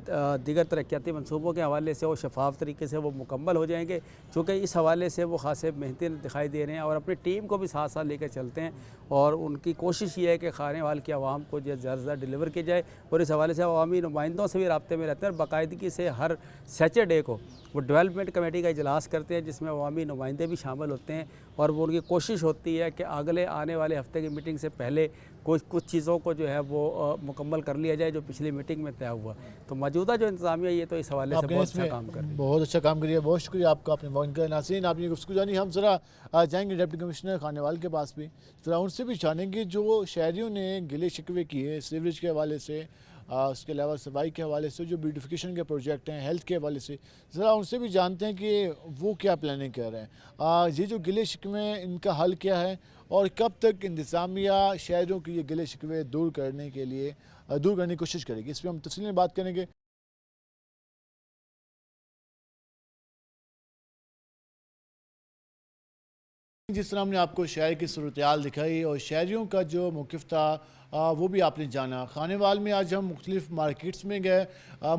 دیگر ترقیاتی منصوبوں کے حوالے سے ہو, شفاف طریقے سے وہ مکمل ہو جائیں گے, چونکہ اس حوالے سے وہ خاصے محنتی دکھائی دے رہے ہیں, اور اپنی ٹیم کو بھی ساتھ ساتھ لے کے چلتے ہیں. اور ان کی کوشش یہ ہے کہ خانے وال کی عوام کو جو زیادہ سے زیادہ ڈیلیور کی جائے, اور اس حوالے سے عوامی نمائندوں سے بھی رابطے میں رہتے ہیں, اور باقاعدگی سے ہر سیچرڈے کو وہ ڈیولپمنٹ کمیٹی کا اجلاس کرتے ہیں جس میں عوامی نمائندے بھی شامل ہوتے ہیں, اور وہ ان کی کوشش ہوتی ہے کہ اگلے آنے والے ہفتے کی میٹنگ سے پہلے کچھ چیزوں کو جو ہے وہ مکمل کر لیا جائے جو پچھلی میٹنگ میں طے ہوا. تو موجودہ جو انتظامیہ یہ تو اس حوالے سے بہت اچھا کام کر رہی ہے. بہت اچھا کام کریے, بہت شکریہ آپ کا. اپنے موقع کا ناظرین, آپ نے گفتگو جانی. ہم ذرا جائیں گے ڈپٹی کمشنر خانے وال کے پاس بھی, ذرا ان سے بھی جانیں گے جو شہریوں نے گلے شکوے کیے سیوریج کے حوالے سے, اس کے علاوہ صفائی کے حوالے سے, جو بیوٹیفیکیشن کے پروجیکٹ ہیں, ہیلتھ کے حوالے سے, ذرا ان سے بھی جانتے ہیں کہ وہ کیا پلاننگ کر رہے ہیں. یہ جو گلے شکوے ہیں ان کا حل کیا ہے, اور کب تک انتظامیہ شہریوں کی یہ گلے شکوے دور کرنے کی کوشش کرے گی, اس پہ ہم تفصیل میں بات کریں گے. جس طرح ہم نے آپ کو شہر کی صورتحال دکھائی اور شہریوں کا جو موقف تھا وہ بھی آپ نے جانا. خانے وال میں آج ہم مختلف مارکیٹس میں گئے,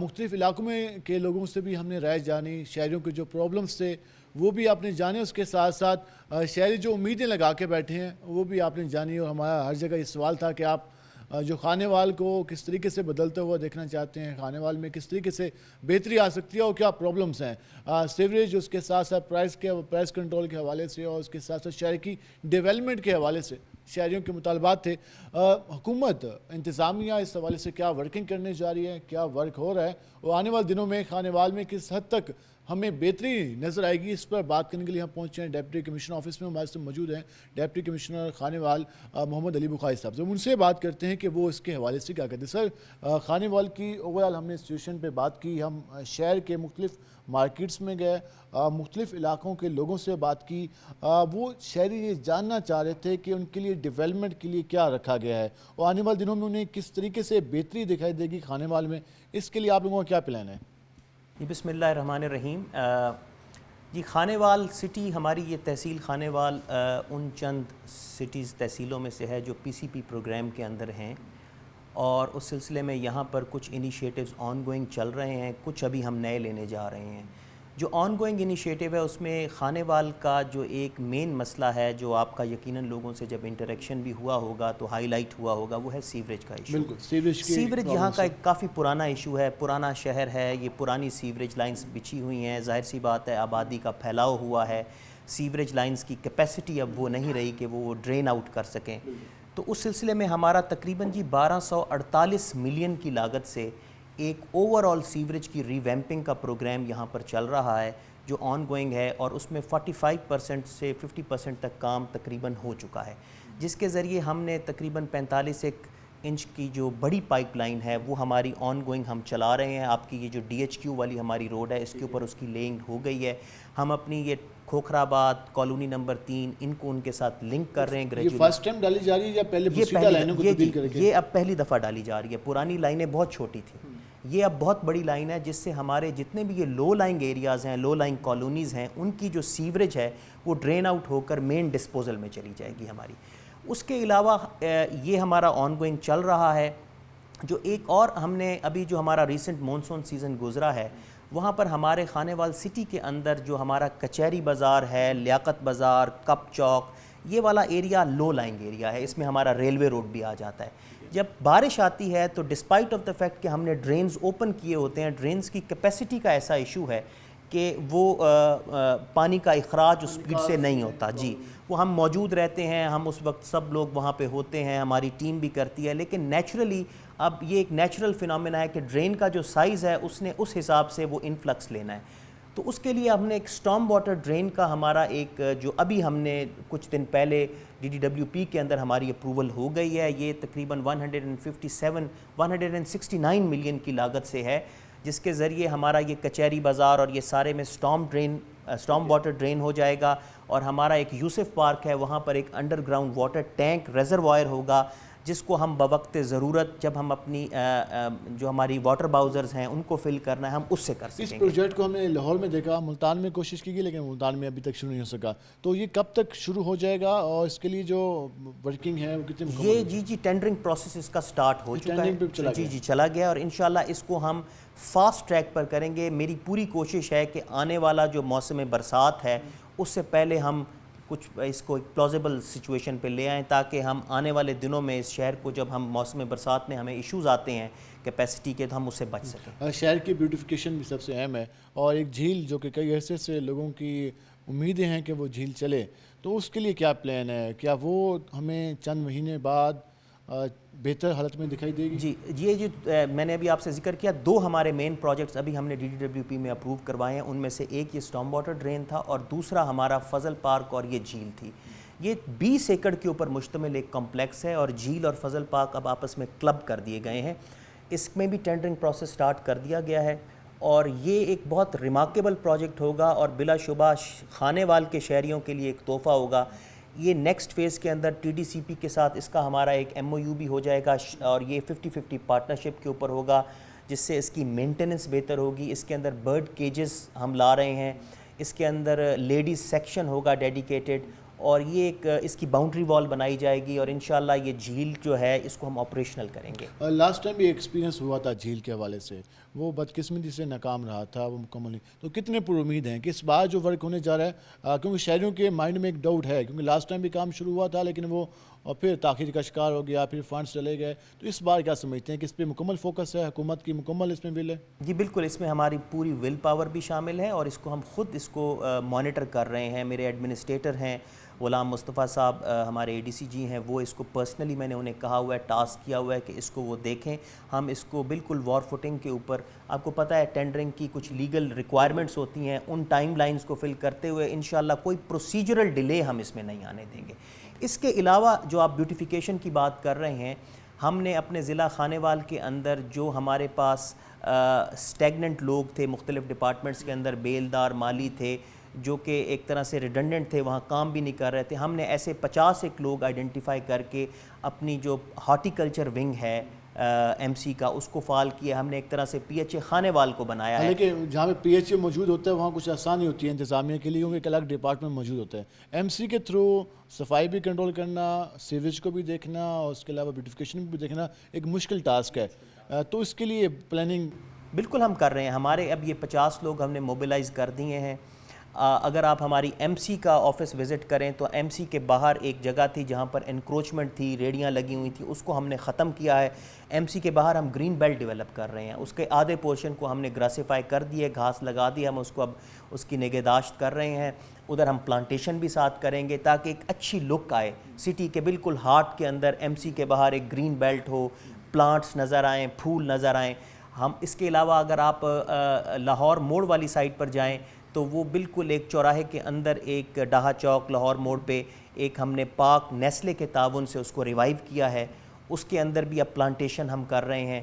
مختلف علاقوں میں کے لوگوں سے بھی ہم نے رائے جانی, شہریوں کے جو پرابلمز تھے وہ بھی آپ نے جانے. اس کے ساتھ ساتھ شہری جو امیدیں لگا کے بیٹھے ہیں وہ بھی آپ نے جانی. اور ہمارا ہر جگہ یہ سوال تھا کہ آپ جو خانے وال کو کس طریقے سے بدلتا ہوا دیکھنا چاہتے ہیں, خانے وال میں کس طریقے سے بہتری آ سکتی ہے اور کیا پرابلمز ہیں سیوریج, اس کے ساتھ ساتھ پرائز کنٹرول کے حوالے سے, اور اس کے ساتھ ساتھ شہر کی ڈیولپمنٹ کے حوالے سے. شہریوں کے مطالبات تھے. حکومت انتظامیہ اس حوالے سے کیا ورکنگ کرنے جا رہی ہے, کیا ورک ہو رہا ہے, اور آنے والے دنوں میں خانے وال میں کس حد تک ہمیں بہتری نظر آئے گی, اس پر بات کرنے کے لیے ہم پہنچے ہیں ڈپٹی کمشنر آفس میں. ہمارے سے موجود ہیں ڈپٹی کمشنر خانے وال محمد علی بخاری صاحب. جب ان سے بات کرتے ہیں کہ وہ اس کے حوالے سے کیا کہتے ہیں. سر, خانے وال کی اوورال ہم نے سچویشن پہ بات کی, ہم شہر کے مختلف مارکیٹس میں گئے, مختلف علاقوں کے لوگوں سے بات کی. وہ شہری یہ جاننا چاہ رہے تھے کہ ان کے لیے ڈیولپمنٹ کے لیے کیا رکھا گیا ہے اور آنے والے دنوں میں انہیں کس طریقے سے بہتری دکھائی دے گی خانے وال میں. اس کے لیے آپ لوگوں کا کیا پلان ہے؟ بسم اللہ الرحمن الرحیم. جی, خانے وال سٹی ہماری یہ تحصیل خانے وال ان چند سٹیز تحصیلوں میں سے ہے جو پی سی پی پروگرام کے اندر ہیں, اور اس سلسلے میں یہاں پر کچھ انیشیٹیوز آن گوئنگ چل رہے ہیں, کچھ ابھی ہم نئے لینے جا رہے ہیں. جو آن گوئنگ انیشیٹیو ہے اس میں خانے وال کا جو ایک مین مسئلہ ہے, جو آپ کا یقیناً لوگوں سے جب انٹریکشن بھی ہوا ہوگا تو ہائی لائٹ ہوا ہوگا, وہ ہے سیوریج کا ایشو. بالکل, سیوریج یہاں کا ایک کافی پرانا ایشو ہے. پرانا شہر ہے, یہ پرانی سیوریج لائنز بچھی ہوئی ہیں. ظاہر سی بات ہے, آبادی کا پھیلاؤ ہوا ہے, سیوریج لائنز کی کیپیسٹی اب وہ نہیں رہی کہ وہ ڈرین آؤٹ کر سکیں. تو اس سلسلے میں ہمارا تقریباً 1248 ملین کی لاگت سے ایک اوور آل سیوریج کی ری ویمپنگ کا پروگرام یہاں پر چل رہا ہے جو آن گوئنگ ہے, اور اس میں 45% سے 50% تک کام تقریباً ہو چکا ہے, جس کے ذریعے ہم نے تقریباً 45 انچ کی جو بڑی پائپ لائن ہے وہ ہماری آن گوئنگ ہم چلا رہے ہیں. آپ کی یہ جو DHQ والی ہماری روڈ ہے اس کے اوپر اس کی لیئنگ ہو گئی ہے. ہم اپنی یہ کھوکھرا آباد کالونی نمبر 3 ان کو ان کے ساتھ لنک کر رہے ہیں گریجولی. یہ فرسٹ ٹائم ڈالی جا رہی ہے یا پہلے بسیدہ لائنوں کو تبدیل کر کے؟ یہ اب پہلی دفعہ ڈالی جا رہی ہے. پرانی لائنیں بہت چھوٹی تھیں, یہ اب بہت بڑی لائن ہے, جس سے ہمارے جتنے بھی یہ لو لائنگ ایریاز ہیں, لو لائنگ کالونیز ہیں, ان کی جو سیوریج ہے وہ ڈرین آؤٹ ہو کر مین ڈسپوزل میں چلی جائے گی ہماری. اس کے علاوہ یہ ہمارا آن گوئنگ چل رہا ہے. جو ایک اور ہم نے ابھی جو ہمارا ریسنٹ مونسون سیزن گزرا ہے, وہاں پر ہمارے خانے وال سٹی کے اندر جو ہمارا کچہری بازار ہے, لیاقت بازار, کپ چوک, یہ والا ایریا لو لائنگ ایریا ہے. اس میں ہمارا ریلوے روڈ بھی آ جاتا ہے. جب بارش آتی ہے تو ڈسپائٹ آف دا فیکٹ کہ ہم نے ڈرینز اوپن کیے ہوتے ہیں, ڈرینز کی کیپیسٹی کا ایسا ایشو ہے کہ وہ پانی کا اخراج اس سپیڈ سے نہیں ہوتا. جی, وہ ہم موجود رہتے ہیں, ہم اس وقت سب لوگ وہاں پہ ہوتے ہیں, ہماری ٹیم بھی کرتی ہے, لیکن نیچرلی اب یہ ایک نیچرل فینومینا ہے کہ ڈرین کا جو سائز ہے اس نے اس حساب سے وہ انفلکس لینا ہے. تو اس کے لیے ہم نے ایک سٹارم واٹر ڈرین کا ہمارا ایک جو ابھی ہم نے کچھ دن پہلے DDWP کے اندر ہماری اپروول ہو گئی ہے. یہ تقریباً 169 ملین کی لاگت سے ہے, جس کے ذریعے ہمارا یہ کچہری بازار اور یہ سارے میں سٹارم واٹر ڈرین ہو جائے گا. اور ہمارا ایک یوسف پارک ہے, وہاں پر ایک under ground water tank reservoir ہوگا, جس کو ہم بوقت ضرورت جب ہم اپنی جو ہماری واٹر باؤزرز ہیں ان کو فل کرنا ہے ہم اس سے کر سکیں گے. اس پروجیکٹ کو ہم نے لاہور میں دیکھا, ملتان میں کوشش کی گئی, لیکن ملتان میں ابھی تک شروع نہیں ہو سکا. تو یہ کب تک شروع ہو جائے گا اور اس کے لیے جو ورکنگ ہے وہ کتنے مکمل؟ یہ جی ٹینڈرنگ پروسیس اس کا سٹارٹ ہو چکا ہے. جی چلا گیا, اور انشاءاللہ اس کو ہم فاسٹ ٹریک پر کریں گے. میری پوری کوشش ہے کہ آنے والا جو موسم برسات ہے اس سے پہلے ہم کچھ اس کو ایک پلازیبل سچویشن پہ لے آئیں, تاکہ ہم آنے والے دنوں میں اس شہر کو جب ہم موسم برسات میں ہمیں ایشوز آتے ہیں کیپیسٹی کے, تو ہم اس سے بچ سکیں. شہر کی بیوٹیفیکیشن بھی سب سے اہم ہے, اور ایک جھیل جو کہ کئی عرصے سے لوگوں کی امیدیں ہیں کہ وہ جھیل چلے, تو اس کے لیے کیا پلان ہے؟ کیا وہ ہمیں چند مہینے بعد بہتر حالت میں دکھائی دے گی؟ جی, یہ جو میں نے ابھی آپ سے ذکر کیا, 2 ہمارے مین پروجیکٹس ابھی ہم نے DDWP میں اپروو کروائے ہیں. ان میں سے ایک یہ سٹارم واٹر ڈرین تھا, اور دوسرا ہمارا فضل پارک اور یہ جھیل تھی. یہ 20 ایکڑ کے اوپر مشتمل ایک کمپلیکس ہے, اور جھیل اور فضل پارک اب آپس میں کلب کر دیے گئے ہیں. اس میں بھی ٹینڈرنگ پروسیس سٹارٹ کر دیا گیا ہے, اور یہ ایک بہت ریمارکیبل پروجیکٹ ہوگا, اور بلا شبہ خانے وال کے شہریوں کے لیے ایک تحفہ ہوگا. یہ نیکسٹ فیز کے اندر TDCP کے ساتھ اس کا ہمارا ایک MOU بھی ہو جائے گا, اور یہ 50-50 پارٹنرشپ کے اوپر ہوگا, جس سے اس کی مینٹیننس بہتر ہوگی. اس کے اندر برڈ کیجز ہم لا رہے ہیں, اس کے اندر لیڈیز سیکشن ہوگا ڈیڈیکیٹڈ, اور یہ ایک اس کی باؤنڈری وال بنائی جائے گی, اور انشاءاللہ یہ جھیل جو ہے اس کو ہم آپریشنل کریں گے. لاسٹ ٹائم بھی ایکسپیرینس ہوا تھا جھیل کے حوالے سے, وہ بدقسمتی سے ناکام رہا تھا, وہ مکمل نہیں. تو کتنے پر امید ہیں کہ اس بار جو ورک ہونے جا رہا ہے, کیونکہ شہریوں کے مائنڈ میں ایک ڈاؤٹ ہے, کیونکہ لاسٹ ٹائم بھی کام شروع ہوا تھا لیکن وہ اور پھر تاخیر کا شکار ہو گیا, پھر فنڈز چلے گئے. تو اس بار کیا سمجھتے ہیں کہ اس پہ مکمل فوکس ہے, حکومت کی مکمل اس میں ول ہے؟ جی بالکل, اس میں ہماری پوری ول پاور بھی شامل ہے اور اس کو ہم خود اس کو مانیٹر کر رہے ہیں. میرے ایڈمنسٹریٹر ہیں غلام مصطفیٰ صاحب, ہمارے اے ڈی سی جی ہیں, وہ اس کو پرسنلی میں نے انہیں کہا ہوا ہے, ٹاسک کیا ہوا ہے کہ اس کو وہ دیکھیں. ہم اس کو بالکل وار فوٹنگ کے اوپر, آپ کو پتہ ہے ٹینڈرنگ کی کچھ لیگل ریکوائرمنٹس ہوتی ہیں, ان ٹائم لائنز کو فل کرتے ہوئے انشاءاللہ کوئی پروسیجرل ڈیلے ہم اس میں نہیں آنے دیں گے. اس کے علاوہ جو آپ بیوٹیفیکیشن کی بات کر رہے ہیں, ہم نے اپنے ضلع خانیوال کے اندر جو ہمارے پاس سٹیگننٹ لوگ تھے مختلف ڈپارٹمنٹس کے اندر, بیلدار, مالی تھے, جو کہ ایک طرح سے ریڈنڈنٹ تھے, وہاں کام بھی نہیں کر رہے تھے, ہم نے ایسے 51 لوگ آئیڈینٹیفائی کر کے اپنی جو ہارٹیکلچر ونگ ہے ایم سی کا, اس کو فعال کیا. ہم نے ایک طرح سے پی ایچ اے خانیوال کو بنایا ہے. لیکن جہاں پہ پی ایچ اے موجود ہوتا ہے وہاں کچھ آسانی ہوتی ہے انتظامیہ کے لیے, کیونکہ ایک الگ ڈپارٹمنٹ موجود ہوتا ہے. ایم سی کے تھرو صفائی بھی کنٹرول کرنا, سیویج کو بھی دیکھنا, اور اس کے علاوہ بیوٹیفیکیشن بھی دیکھنا ایک مشکل ٹاسک ہے. تو اس کے لیے پلاننگ بالکل ہم کر رہے ہیں. ہمارے اب یہ 50 لوگ ہم نے موبلائز کر دیے ہیں. اگر آپ ہماری ایم سی کا آفس وزٹ کریں تو ایم سی کے باہر ایک جگہ تھی جہاں پر انکروچمنٹ تھی, ریڑیاں لگی ہوئی تھیں, اس کو ہم نے ختم کیا ہے. ایم سی کے باہر ہم گرین بیلٹ ڈیولپ کر رہے ہیں, اس کے آدھے پورشن کو ہم نے گراسیفائی کر دیے, گھاس لگا دی, ہم اس کو اب اس کی نگہداشت کر رہے ہیں. ادھر ہم پلانٹیشن بھی ساتھ کریں گے تاکہ ایک اچھی لک آئے سٹی کے بالکل ہارٹ کے اندر. ایم سی کے باہر ایک گرین بیلٹ ہو, پلانٹس نظر آئیں, پھول نظر آئیں. ہم اس کے علاوہ اگر آپ لاہور موڑ والی سائٹ پر جائیں تو وہ بالکل ایک چوراہے کے اندر ایک ڈاہا چوک لاہور موڑ پہ ایک ہم نے پاک نیسلے کے تعاون سے اس کو ریوائیو کیا ہے. اس کے اندر بھی اب پلانٹیشن ہم کر رہے ہیں.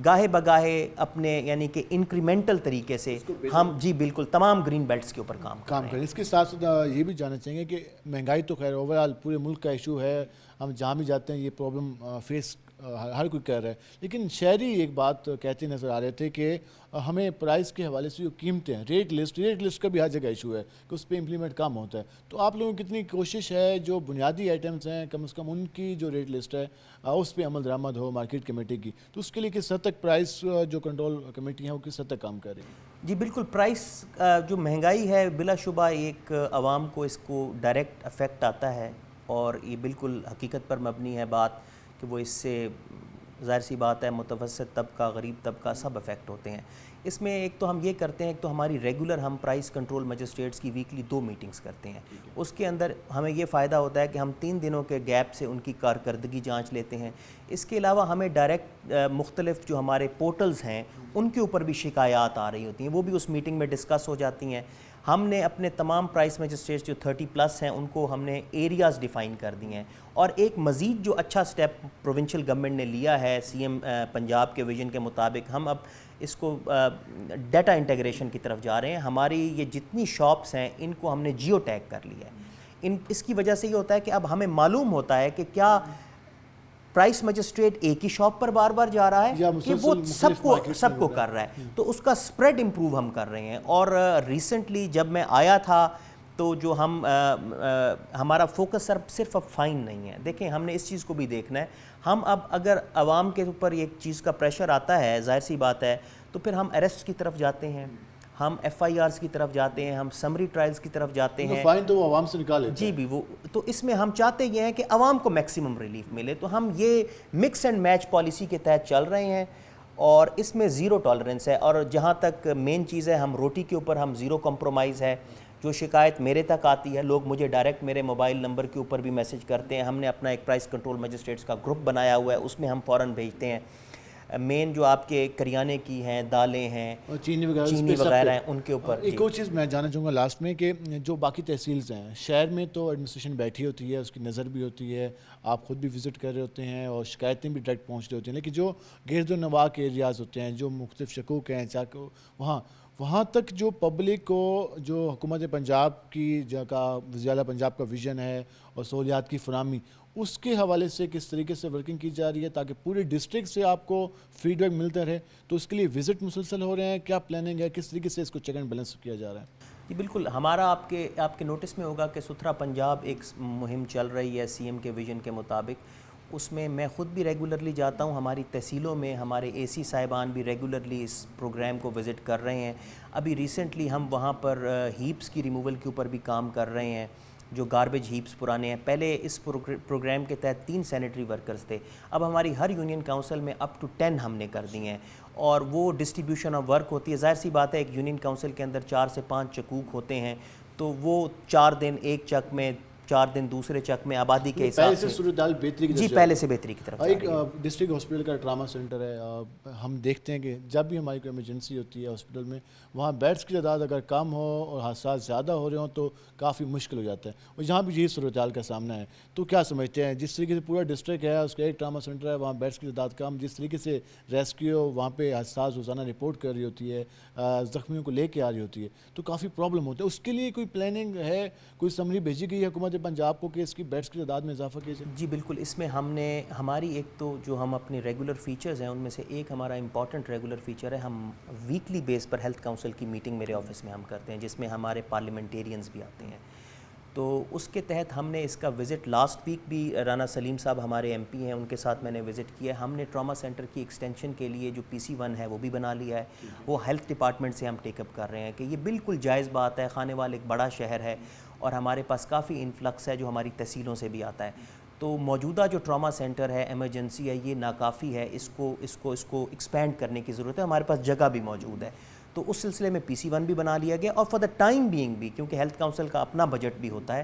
گاہے بگاہے اپنے یعنی کہ انکریمنٹل طریقے سے ہم جی بالکل تمام گرین بیلٹس کے اوپر کام کریں. اس کے ساتھ ساتھ یہ بھی جاننا چاہیں گے کہ مہنگائی تو خیر اوورآل پورے ملک کا ایشو ہے, ہم جہاں بھی جاتے ہیں یہ پرابلم فیس ہر کوئی کر رہا ہے, لیکن شہری ایک بات کہتے نظر آ رہے تھے کہ ہمیں پرائز کے حوالے سے جو قیمتیں ہیں, ریٹ لسٹ کا بھی ہر جگہ ایشو ہے کہ اس پہ امپلیمنٹ کم ہوتا ہے. تو آپ لوگوں کی کتنی کوشش ہے جو بنیادی آئٹمز ہیں کم از کم ان کی جو ریٹ لسٹ ہے اس پہ عمل درآمد ہو مارکیٹ کمیٹی کی, تو اس کے لیے کس حد تک پرائز جو کنٹرول کمیٹی ہیں وہ کس حد تک کام کر رہی ہے؟ جی بالکل, پرائس جو مہنگائی ہے بلا شبہ ایک عوام کو اس کو ڈائریکٹ افیکٹ آتا ہے, اور یہ بالکل حقیقت پر مبنی ہے بات کہ وہ اس سے ظاہر سی بات ہے متوسط طبقہ, غریب طبقہ سب افیکٹ ہوتے ہیں. اس میں ایک تو ہم یہ کرتے ہیں, ایک تو ہماری ریگولر ہم پرائس کنٹرول مجسٹریٹس کی ویکلی 2 میٹنگز کرتے ہیں. اس کے اندر ہمیں یہ فائدہ ہوتا ہے کہ ہم 3 دنوں کے گیپ سے ان کی کارکردگی جانچ لیتے ہیں. اس کے علاوہ ہمیں ڈائریکٹ مختلف جو ہمارے پورٹلز ہیں ان کے اوپر بھی شکایات آ رہی ہوتی ہیں, وہ بھی اس میٹنگ میں ڈسکس ہو جاتی ہیں. ہم نے اپنے تمام پرائس مجسٹریٹس جو 30+ ہیں ان کو ہم نے ایریاز ڈیفائن کر دیے ہیں. اور ایک مزید جو اچھا سٹیپ پروونشل گورنمنٹ نے لیا ہے سی ایم پنجاب کے ویژن کے مطابق, ہم اب اس کو ڈیٹا انٹیگریشن کی طرف جا رہے ہیں. ہماری یہ جتنی شاپس ہیں ان کو ہم نے جیو ٹیگ کر لیا ہے. اس کی وجہ سے یہ ہوتا ہے کہ اب ہمیں معلوم ہوتا ہے کہ کیا پرائس مجسٹریٹ ایک ہی شاپ پر بار بار جا رہا ہے کہ وہ سب کو کر رہا ہے, تو اس کا سپریڈ امپروو ہم کر رہے ہیں. اور ریسنٹلی جب میں آیا تھا تو جو ہمارا فوکس صرف اب فائن نہیں ہے. دیکھیں ہم نے اس چیز کو بھی دیکھنا ہے. ہم اب اگر عوام کے اوپر ایک چیز کا پریشر آتا ہے ظاہر سی بات ہے تو پھر ہم اریسٹ کی طرف جاتے ہیں, ہم ایف آئی آرز کی طرف جاتے ہیں, ہم سمری ٹرائلز کی طرف جاتے ہیں. فائن تو وہ عوام سے نکال لیتے ہیں. جی بھی وہ تو اس میں ہم چاہتے یہ ہیں کہ عوام کو میکسیمم ریلیف ملے, تو ہم یہ مکس اینڈ میچ پالیسی کے تحت چل رہے ہیں اور اس میں 0 ٹالرنس ہے. اور جہاں تک مین چیز ہے, ہم روٹی کے اوپر ہم 0 کمپرومائز ہے. جو شکایت میرے تک آتی ہے لوگ مجھے ڈائریکٹ میرے موبائل نمبر کے اوپر بھی میسج کرتے ہیں. ہم نے اپنا ایک پرائس کنٹرول مجسٹریٹس کا گروپ بنایا ہوا ہے, اس میں ہم فوراً بھیجتے ہیں. مین جو آپ کے کریانے کی ہیں, دالیں ہیں, چینی وغیرہ ہیں, ان کے اوپر. ایک اور چیز میں جاننا چاہوں گا لاسٹ میں کہ جو باقی تحصیلز ہیں شہر میں تو ایڈمنسٹریشن بیٹھی ہوتی ہے, اس کی نظر بھی ہوتی ہے, آپ خود بھی وزٹ کر رہے ہوتے ہیں اور شکایتیں بھی ڈائریکٹ پہنچ رہی ہوتی ہیں, لیکن جو گرد و نواح کے ایریاز ہوتے ہیں جو مختلف شکوک ہیں چاہے وہاں تک جو پبلک کو جو حکومت پنجاب کی جگہ وزیر اعلیٰ پنجاب کا ویژن ہے اور سہولیات کی فراہمی, اس کے حوالے سے کس طریقے سے ورکنگ کی جا رہی ہے تاکہ پورے ڈسٹرکٹ سے آپ کو فیڈ بیک ملتا رہے؟ تو اس کے لیے وزٹ مسلسل ہو رہے ہیں, کیا پلاننگ ہے, کس طریقے سے اس کو چیک اینڈ بیلنس کیا جا رہا ہے؟ جی بالکل, ہمارا آپ کے نوٹس میں ہوگا کہ ستھرا پنجاب ایک مہم چل رہی ہے سی ایم کے ویژن کے مطابق. اس میں خود بھی ریگولرلی جاتا ہوں, ہماری تحصیلوں میں ہمارے اے سی صاحبان بھی ریگولرلی اس پروگرام کو وزٹ کر رہے ہیں. ابھی ریسنٹلی ہم وہاں پر ہیپس کی ریموول کے اوپر بھی کام کر رہے ہیں. جو گاربیج ہیپس پرانے ہیں. پہلے اس پروگرام کے تحت 3 سینیٹری ورکرز تھے, اب ہماری ہر یونین کاؤنسل میں اپ ٹو 10 ہم نے کر دی ہیں, اور وہ ڈسٹریبیوشن آف ورک ہوتی ہے. ظاہر سی بات ہے ایک یونین کاؤنسل کے اندر 4 سے 5 چکوک ہوتے ہیں, تو وہ 4 دن ایک چک میں, 4 دن دوسرے چک میں, آبادی کے حساب سے صورتحال بہتری کی جی پہلے سے بہتری کی طرف. ایک ڈسٹرکٹ ہاسپٹل کا ٹراما سینٹر ہے, ہم دیکھتے ہیں کہ جب بھی ہماری کوئی ایمرجنسی ہوتی ہے ہاسپٹل میں, وہاں بیڈس کی تعداد اگر کم ہو اور حادثات زیادہ ہو رہے ہوں تو کافی مشکل ہو جاتا ہے, اور یہاں بھی یہی صورتحال کا سامنا ہے. تو کیا سمجھتے ہیں, جس طریقے سے پورا ڈسٹرکٹ ہے اس کا ایک ٹراما سینٹر ہے, وہاں بیڈس کی تعداد کم, جس طریقے سے ریسکیو وہاں پہ حادثات روزانہ رپورٹ کر رہی ہوتی ہے, زخمیوں کو لے کے آ رہی ہوتی ہے, تو کافی پرابلم ہوتا ہے. اس کے لیے کوئی پلاننگ ہے, کوئی سمری بھیجی گئی ہے حکومت پنجاب کو کہ اس کی بیڈس کی تعداد میں اضافہ کیا جائے؟ جی بالکل, اس میں ہم نے ہماری ایک تو جو ہم اپنے ریگولر فیچرز ہیں ان میں سے ایک ہمارا امپورٹنٹ ریگولر فیچر ہے, ہم ویکلی بیس پر ہیلتھ کاؤنسل کی میٹنگ میرے آفس میں ہم کرتے ہیں, جس میں ہمارے پارلیمنٹیرینز بھی آتے ہیں. تو اس کے تحت ہم نے اس کا وزٹ لاسٹ ویک بھی رانا سلیم صاحب ہمارے ایم پی ہیں, ان کے ساتھ میں نے وزٹ کیا ہے. ہم نے ٹراما سینٹر کی ایکسٹینشن کے لیے جو PC1 ہے وہ بھی بنا لیا ہے, وہ ہیلتھ ڈپارٹمنٹ سے ہم ٹیک اپ کر رہے ہیں کہ یہ بالکل جائز بات ہے. خانیوال ایک بڑا شہر ہے اور ہمارے پاس کافی انفلکس ہے جو ہماری تحصیلوں سے بھی آتا ہے. تو موجودہ جو ٹراما سینٹر ہے, ایمرجنسی ہے, یہ ناکافی ہے, اس کو ایکسپینڈ کرنے کی ضرورت ہے. ہمارے پاس جگہ بھی موجود ہے, تو اس سلسلے میں PC1 بھی بنا لیا گیا, اور فار دا ٹائم بینگ بھی, کیونکہ ہیلتھ کاؤنسل کا اپنا بجٹ بھی ہوتا ہے,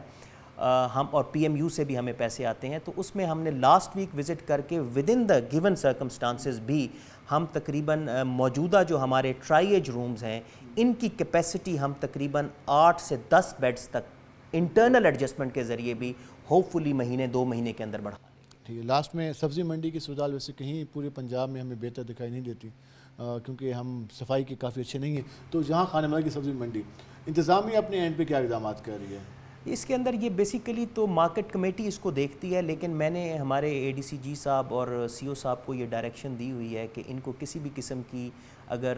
ہم اور PMU سے بھی ہمیں پیسے آتے ہیں, تو اس میں ہم نے لاسٹ ویک وزٹ کر کے with in the given circumstances بھی ہم تقریباً موجودہ جو ہمارے ٹرائی ایج رومز ہیں ان کی کیپیسٹی ہم تقریباً 8 سے 10 بیڈز تک انٹرنل ایڈجسٹمنٹ کے ذریعے بھی ہوپ فلی مہینے 2 مہینے کے اندر بڑھا. ٹھیک ہے, لاسٹ میں سبزی منڈی کی صورتحال ویسے کہیں پورے پنجاب میں ہمیں بہتر دکھائی نہیں دیتی, کیونکہ ہم صفائی کے کافی اچھے نہیں ہیں. تو جہاں خانہ مال کی سبزی منڈی انتظامیہ اپنے اینڈ پہ کیا اقدامات کر رہی ہے؟ اس کے اندر یہ بیسیکلی تو مارکیٹ کمیٹی اس کو دیکھتی ہے, لیکن میں نے ہمارے ADC جی صاحب اور CO صاحب کو یہ ڈائریکشن دی ہوئی ہے کہ ان کو کسی بھی قسم کی اگر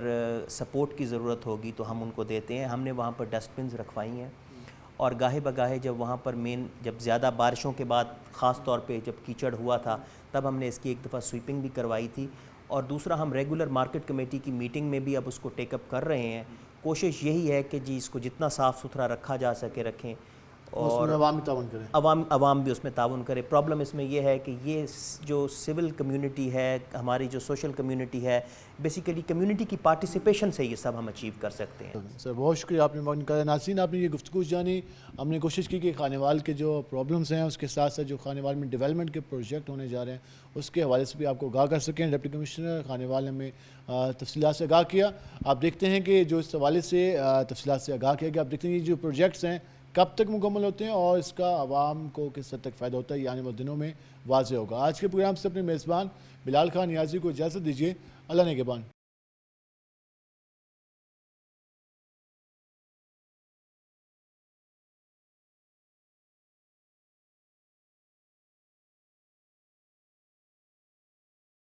سپورٹ کی ضرورت ہوگی تو ہم ان کو دیتے ہیں. ہم نے وہاں پر ڈسٹ بنز رکھوائی ہیں, اور گاہے بگاہے جب وہاں پر جب زیادہ بارشوں کے بعد خاص طور پہ جب کیچڑ ہوا تھا تب ہم نے اس کی ایک دفعہ سویپنگ بھی کروائی تھی. اور دوسرا ہم ریگولر مارکیٹ کمیٹی کی میٹنگ میں بھی اب اس کو ٹیک اپ کر رہے ہیں. کوشش یہی ہے کہ جی اس کو جتنا صاف ستھرا رکھا جا سکے رکھیں, اور عوام بھی تعاون کریں, عوام بھی اس میں تعاون کرے. پرابلم اس میں یہ ہے کہ یہ جو سول کمیونٹی ہے, ہماری جو سوشل کمیونٹی ہے, بیسیکلی کمیونٹی کی پارٹیسپیشن سے یہ سب ہم اچیو کر سکتے ہیں. سر بہت شکریہ آپ نے وقت نکالا. ناظرین, آپ نے یہ گفتگو جانی. ہم نے کوشش کی کہ خانیوال کے جو پرابلمس ہیں اس کے ساتھ ساتھ جو خانیوال میں ڈیولپمنٹ کے پروجیکٹ ہونے جا رہے ہیں اس کے حوالے سے بھی آپ کو آگاہ کر سکیں. ڈپٹی کمشنر خانیوال نے ہمیں تفصیلات سے آگاہ کیا. آپ دیکھتے ہیں کہ جو اس حوالے سے تفصیلات سے آگاہ کیا گیا, آپ دیکھتے ہیں یہ جو پروجیکٹس ہیں کب تک مکمل ہوتے ہیں اور اس کا عوام کو کس حد تک فائدہ ہوتا ہے, یہ آنے والے دنوں میں واضح ہوگا. آج کے پروگرام سے اپنے میزبان بلال خان نیازی کو اجازت دیجیے. اللہ نگہبان.